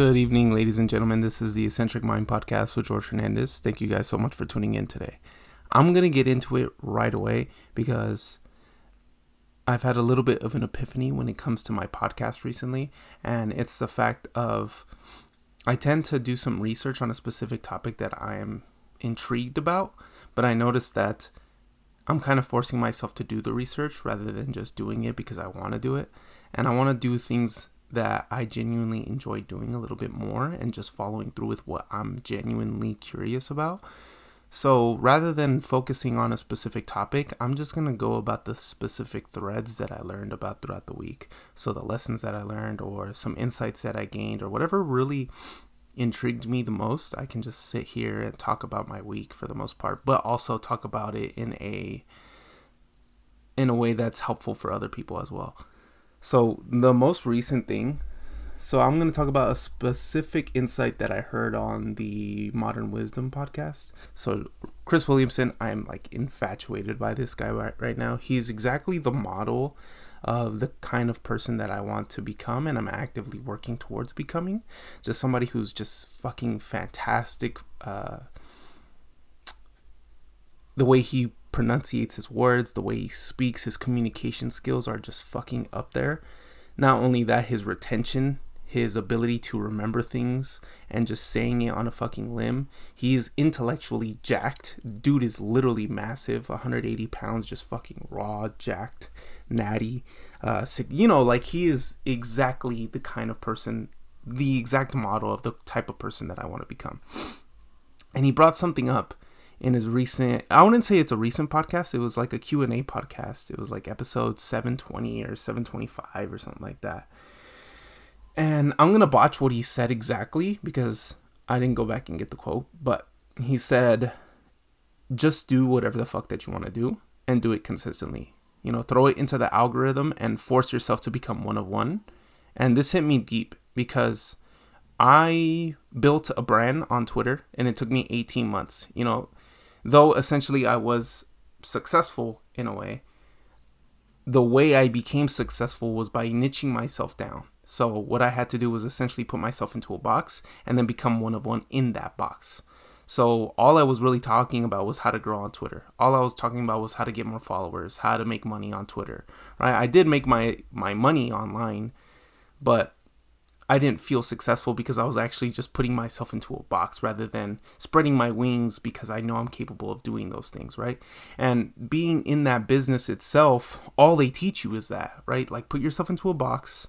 Good evening, ladies and gentlemen. This is the Eccentric Mind Podcast with George Hernandez. Thank you guys so much for tuning in today. I'm going to get into it right away because I've had a little bit of an epiphany when it comes to my podcast recently. And it's the fact of I tend to do some research on a specific topic that I am intrigued about. But I noticed that I'm kind of forcing myself to do the research rather than just doing it because I want to do it. And I want to do things that I genuinely enjoy doing a little bit more and just following through with what I'm genuinely curious about. So rather than focusing on a specific topic, I'm just going to go about the specific threads that I learned about throughout the week. So the lessons that I learned or some insights that I gained or whatever really intrigued me the most, I can just sit here and talk about my week for the most part, but also talk about it in a way that's helpful for other people as well. So the most recent thing, so I'm going to talk about a specific insight that I heard on the Modern Wisdom podcast. So Chris Williamson, I'm like infatuated by this guy right now. He's exactly the model of the kind of person that I want to become, and I'm actively working towards becoming. Just somebody who's just fucking fantastic. The way he pronunciates his words, the way he speaks, his communication skills are just fucking up there. Not only that, his retention, his ability to remember things and just saying it on a fucking limb. He is intellectually jacked. Dude is literally massive, 180 pounds, just fucking raw, jacked, natty. Like he is exactly the kind of person, the exact model of the type of person that I want to become. And he brought something up in his recent, I wouldn't say it's a recent podcast, it was like a Q&A podcast. It was like episode 720 or 725 or something like that. And I'm going to botch what he said exactly because I didn't go back and get the quote. But he said, just do whatever the fuck that you want to do and do it consistently. Throw it into the algorithm and force yourself to become one of one. And this hit me deep because I built a brand on Twitter and it took me 18 months. Though essentially I was successful in a way, the way I became successful was by niching myself down. So what I had to do was essentially put myself into a box and then become one of one in that box. So all I was really talking about was how to grow on Twitter. All I was talking about was how to get more followers, how to make money on Twitter, right? I did make my money online, but I didn't feel successful because I was actually just putting myself into a box rather than spreading my wings because I know I'm capable of doing those things, right? And being in that business itself, all they teach you is that, right? Like put yourself into a box,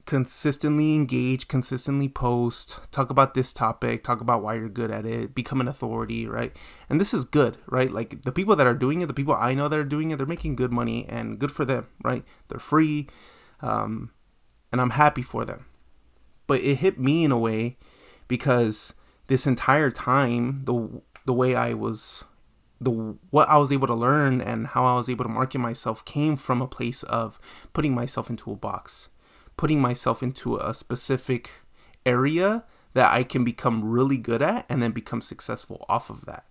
consistently engage, consistently post, talk about this topic, talk about why you're good at it, become an authority, right? And this is good, right? Like the people that are doing it, the people I know that are doing it, they're making good money and good for them, right? They're free, and I'm happy for them. But it hit me in a way because this entire time, the way what I was able to learn and how I was able to market myself came from a place of putting myself into a box, putting myself into a specific area that I can become really good at and then become successful off of that.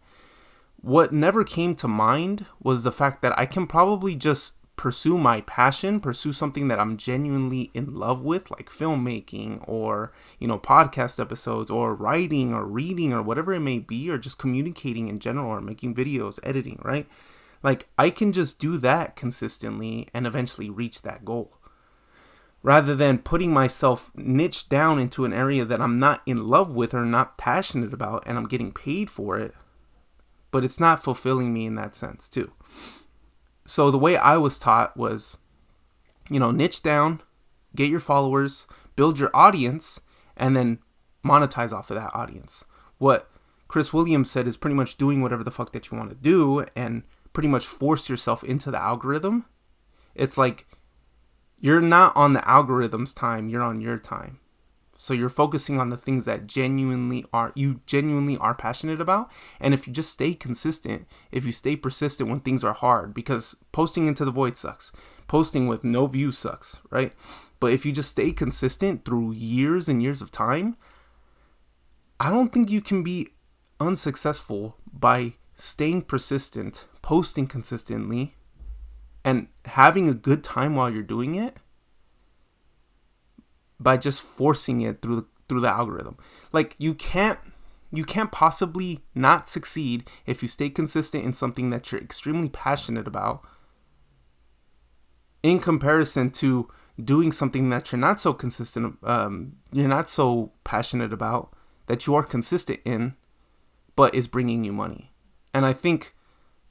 What never came to mind was the fact that I can probably just pursue my passion, pursue something that I'm genuinely in love with, like filmmaking or, podcast episodes or writing or reading or whatever it may be, or just communicating in general or making videos, editing, right? Like I can just do that consistently and eventually reach that goal rather than putting myself niched down into an area that I'm not in love with or not passionate about and I'm getting paid for it, but it's not fulfilling me in that sense too. So the way I was taught was, niche down, get your followers, build your audience, and then monetize off of that audience. What Chris Williams said is pretty much doing whatever the fuck that you want to do and pretty much force yourself into the algorithm. It's like you're not on the algorithm's time, you're on your time. So you're focusing on the things that you genuinely are passionate about. And if you just stay consistent, if you stay persistent when things are hard, because posting into the void sucks. Posting with no views sucks, right? But if you just stay consistent through years and years of time, I don't think you can be unsuccessful by staying persistent, posting consistently, and having a good time while you're doing it by just forcing it through through the algorithm. Like, you can't possibly not succeed if you stay consistent in something that you're extremely passionate about, in comparison to doing something that you're not so consistent, you're not so passionate about, that you are consistent in, but is bringing you money. And I think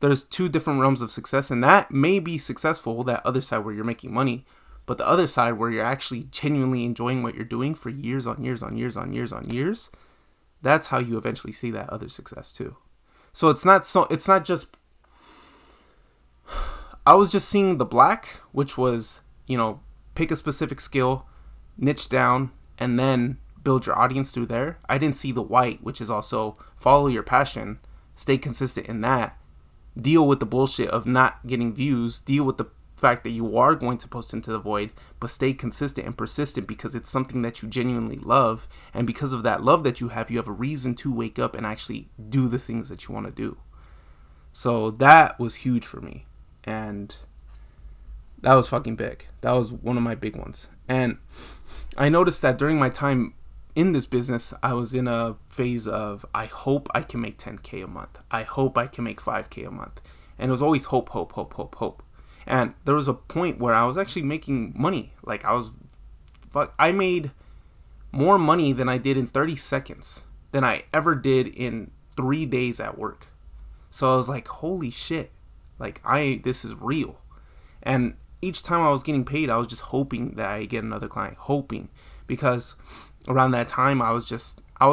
there's two different realms of success, and that may be successful, that other side where you're making money, but the other side where you're actually genuinely enjoying what you're doing for years on years on years on years on years, that's how you eventually see that other success too. So it's not just, I was just seeing the black, which was, pick a specific skill, niche down, and then build your audience through there. I didn't see the white, which is also follow your passion, stay consistent in that, deal with the bullshit of not getting views, deal with the fact that you are going to post into the void, but stay consistent and persistent because it's something that you genuinely love, and because of that love that you have a reason to wake up and actually do the things that you want to do. So that was huge for me, and that was fucking big. That was one of my big ones. And I noticed that during my time in this business, I was in a phase of, I hope I can make 10K a month. I hope I can make 5K a month. And it was always hope, hope, hope, hope, hope. And there was a point where I was actually making money. Like, I made more money than I did in 30 seconds than I ever did in 3 days at work. So I was like, holy shit. Like, this is real. And each time I was getting paid, I was just hoping that I get another client, hoping, because around that time I was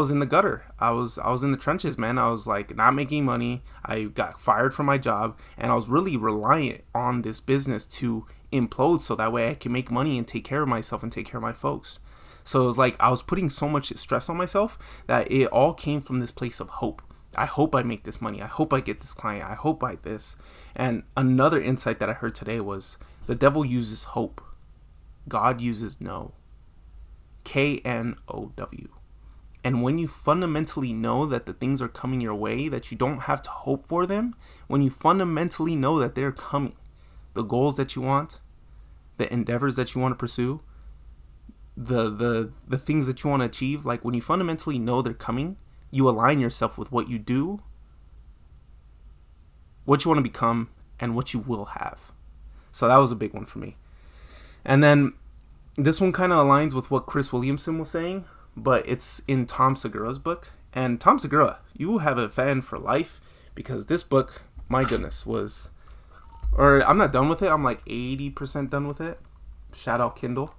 in the gutter. I was in the trenches, man. I was like not making money. I got fired from my job, and I was really reliant on this business to implode so that way I can make money and take care of myself and take care of my folks. So it was like I was putting so much stress on myself that it all came from this place of hope. I hope I make this money. I hope I get this client. I hope I this. And another insight that I heard today was the devil uses hope. God uses know. KNOW. And when you fundamentally know that the things are coming your way, that you don't have to hope for them, when you fundamentally know that they're coming, the goals that you want, the endeavors that you want to pursue, the things that you want to achieve, like when you fundamentally know they're coming, you align yourself with what you do, what you want to become, and what you will have. So that was a big one for me. And then this one kind of aligns with what Chris Williamson was saying, but it's in Tom Segura's book. And Tom Segura, you have a fan for life, because this book, my goodness, I'm not done with it. I'm like 80% done with it. Shout out Kindle.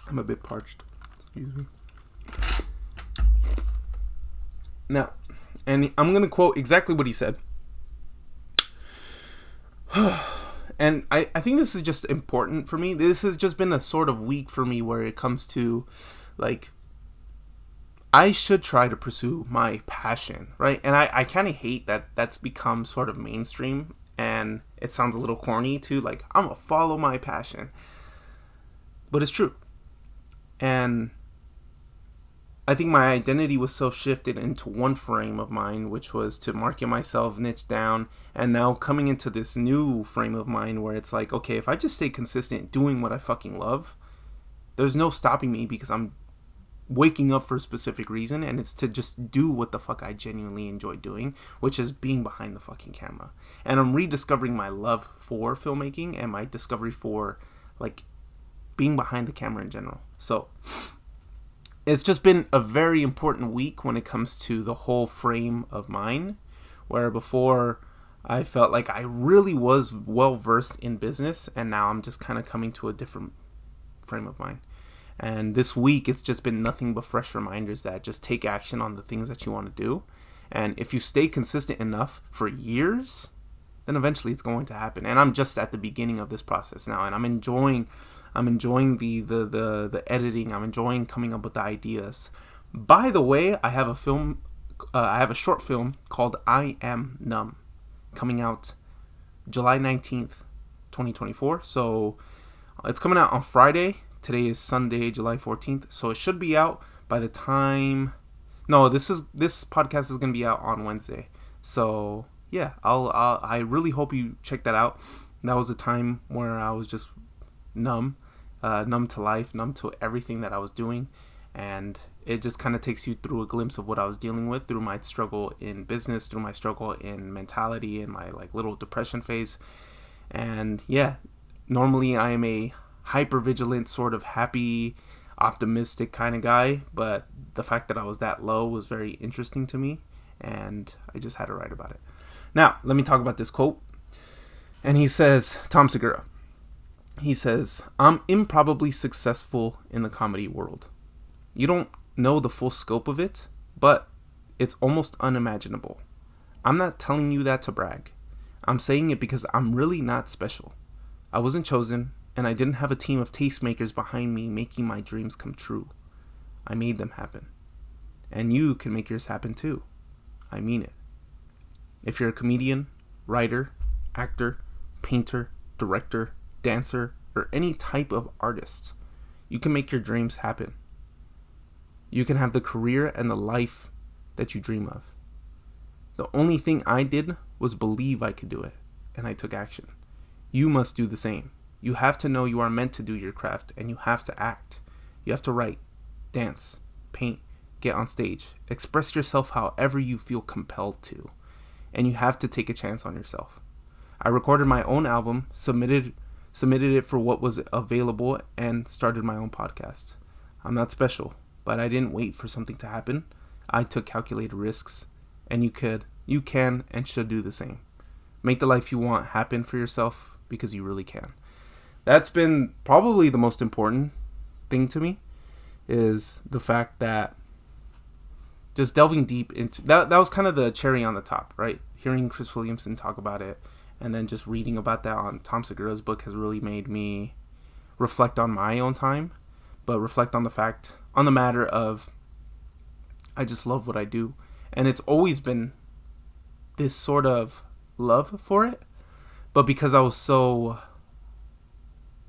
I'm a bit parched. Excuse me. Now, and I'm going to quote exactly what he said. And I think this is just important for me. This has just been a sort of week for me where it comes to, like, I should try to pursue my passion, right? And I kind of hate that that's become sort of mainstream, and it sounds a little corny too, like, I'm going to follow my passion. But it's true. And I think my identity was so shifted into one frame of mind, which was to market myself, niche down, and now coming into this new frame of mind where it's like, okay, if I just stay consistent doing what I fucking love, there's no stopping me, because I'm waking up for a specific reason, and it's to just do what the fuck I genuinely enjoy doing, which is being behind the fucking camera. And I'm rediscovering my love for filmmaking and my discovery for, like, being behind the camera in general. So it's just been a very important week when it comes to the whole frame of mind, where before I felt like I really was well versed in business, and now I'm just kind of coming to a different frame of mind. And this week, it's just been nothing but fresh reminders that just take action on the things that you want to do. And if you stay consistent enough for years, then eventually it's going to happen. And I'm just at the beginning of this process now, and I'm enjoying the editing. I'm enjoying coming up with the ideas. By the way, I have a short film called I Am Numb, coming out July 19th, 2024. So it's coming out on Friday. Today is Sunday, July 14th. So it should be out by the time... No, this podcast is going to be out on Wednesday. So yeah, I really hope you check that out. That was a time where I was just numb, numb to life, numb to everything that I was doing. And it just kind of takes you through a glimpse of what I was dealing with through my struggle in business, through my struggle in mentality, and my like little depression phase. And yeah, normally I am a hyper vigilant, sort of happy, optimistic kind of guy, but the fact that I was that low was very interesting to me, and I just had to write about it. Now, let me talk about this quote. And he says, Tom Segura, he says, "I'm improbably successful in the comedy world. You don't know the full scope of it, but it's almost unimaginable. I'm not telling you that to brag. I'm saying it because I'm really not special. I wasn't chosen, and I didn't have a team of tastemakers behind me making my dreams come true. I made them happen. And you can make yours happen too. I mean it. If you're a comedian, writer, actor, painter, director, dancer, or any type of artist, you can make your dreams happen. You can have the career and the life that you dream of. The only thing I did was believe I could do it, and I took action. You must do the same. You have to know you are meant to do your craft, and you have to act. You have to write, dance, paint, get on stage, express yourself however you feel compelled to, and you have to take a chance on yourself. I recorded my own album, submitted it for what was available, and started my own podcast. I'm not special, but I didn't wait for something to happen. I took calculated risks, and you can, and should do the same. Make the life you want happen for yourself, because you really can." That's been probably the most important thing to me, is the fact that just delving deep into that was kind of the cherry on the top, right? Hearing Chris Williamson talk about it, and then just reading about that on Tom Segura's book has really made me reflect on my own time, but reflect on the matter of I just love what I do. And it's always been this sort of love for it, but because I was so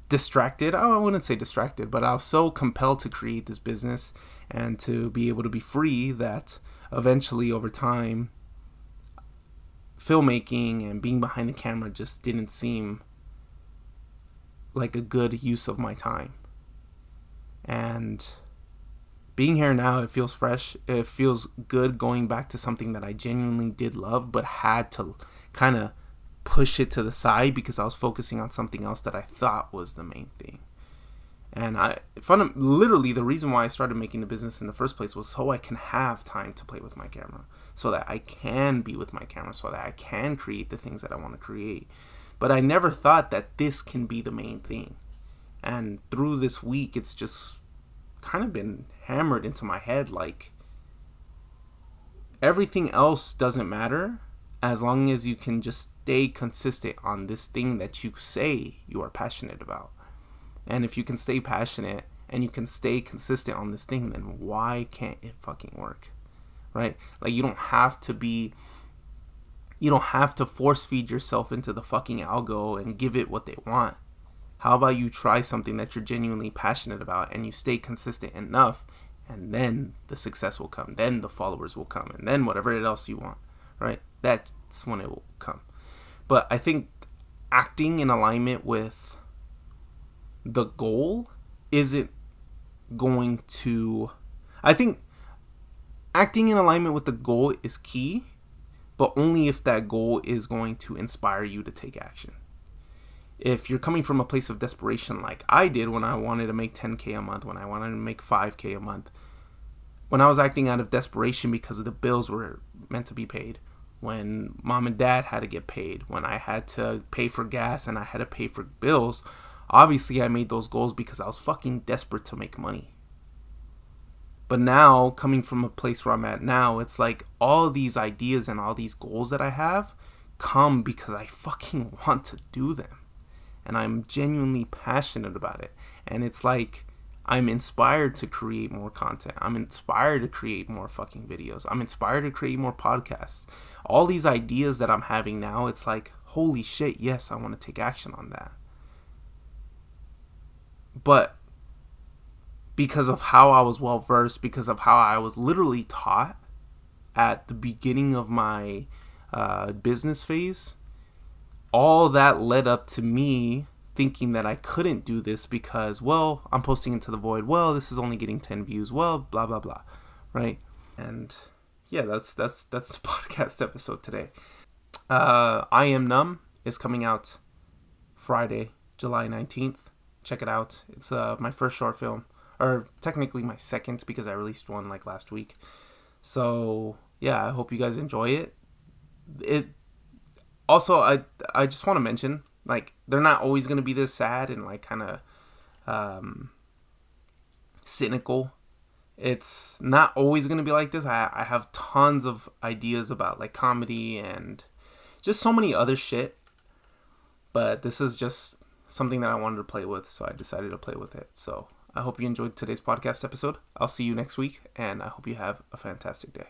distracted, I wouldn't say distracted, but I was so compelled to create this business and to be able to be free that eventually over time, filmmaking and being behind the camera just didn't seem like a good use of my time. And being here now, it feels fresh. It feels good going back to something that I genuinely did love, but had to kind of push it to the side because I was focusing on something else that I thought was the main thing. And literally the reason why I started making the business in the first place was so I can have time to play with my camera, so that I can be with my camera, so that I can create the things that I want to create. But I never thought that this can be the main thing. And through this week, it's just kind of been hammered into my head, like everything else doesn't matter as long as you can just stay consistent on this thing that you say you are passionate about. And if you can stay passionate and you can stay consistent on this thing, then why can't it fucking work? Right? Like you don't have to force feed yourself into the fucking algo and give it what they want. How about you try something that you're genuinely passionate about and you stay consistent enough, and then the success will come, then the followers will come, and then whatever else you want, right? That's when it will come. But I think acting in alignment with the goal isn't going to... I think acting in alignment with the goal is key, but only if that goal is going to inspire you to take action. If you're coming from a place of desperation like I did when I wanted to make 10K a month, when I wanted to make 5K a month, when I was acting out of desperation because the bills were meant to be paid, when mom and dad had to get paid, when I had to pay for gas and I had to pay for bills, obviously I made those goals because I was fucking desperate to make money. But now, coming from a place where I'm at now, it's like all these ideas and all these goals that I have come because I fucking want to do them. And I'm genuinely passionate about it. And it's like I'm inspired to create more content. I'm inspired to create more fucking videos. I'm inspired to create more podcasts. All these ideas that I'm having now, it's like, holy shit, yes, I want to take action on that. But because of how I was well versed, because of how I was literally taught at the beginning of my business phase, all that led up to me thinking that I couldn't do this because, well, I'm posting into the void. Well, this is only getting 10 views. Well, blah, blah, blah. Right? And yeah, that's the podcast episode today. I Am Numb is coming out Friday, July 19th. Check it out. It's my first short film, or technically my second because I released one like last week. So yeah, I hope you guys enjoy it. It also, I just want to mention, like, they're not always going to be this sad and like kind of cynical. It's not always going to be like this. I have tons of ideas about like comedy and just so many other shit, but this is just something that I wanted to play with, so I decided to play with it. So I hope you enjoyed today's podcast episode. I'll see you next week, and I hope you have a fantastic day.